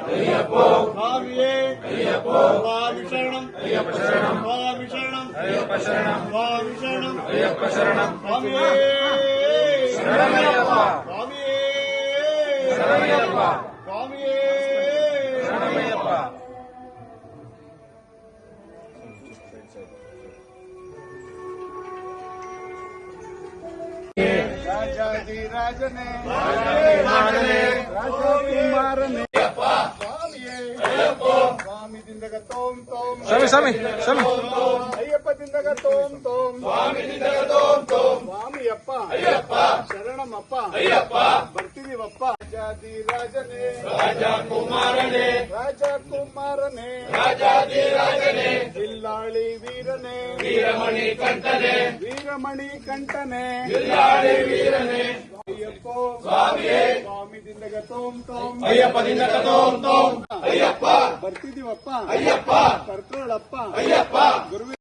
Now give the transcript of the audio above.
ಸ್ವಾಮಿಯೇ ಸ್ವಾಮಿ ಶರಣಂ ಸ್ವಾಮಿ ಶರಣಂ ಸ್ವಾಮಿ ಶರಣಂ ಸ್ವಾಮಿಯೇ ಶರಣಮಯ್ಯಪ್ಪ ಸ್ವಾಮಿಯೇ ಶರಣಮಯ್ಯಪ್ಪ ಸ್ವಾಮಿಯೇ ಶರಣಮಯ್ಯಪ್ಪ ರಾಜಾಧಿರಾಜನೇ ರಾಜಕುಮಾರನೇ ಸ್ವಾಮಿಯೇ ಸ್ವಾಮಿ ದಿಂದಗ ತೋಂ ತೋಂ ಸ್ವಾಮಿ ಅಯ್ಯಪ್ಪ ದಿಂದಗ ತೋಂ ತೋಂ ಸ್ವಾಮಿಯಪ್ಪ ಶರಣಮಪ್ಪ ಬರ್ತಿದೀವಪ್ಪ ರಾಜಾಧಿರಾಜನೇ ರಾಜಕುಮಾರನೇ ಜಿಲ್ಲಾಳಿ ವೀರನೇ ವೀರಮಣಿ ಕಂಠನೆ ಅಯ್ಯಪ್ಪ ಸ್ವಾಮಿ ದಿಂದಗ ತೋಂ ತೋಂ ಬರ್ತಿದೀವಪ್ಪ ಕರ್ಕೊಳ್ಳಪ್ಪ ಗುರುವಿ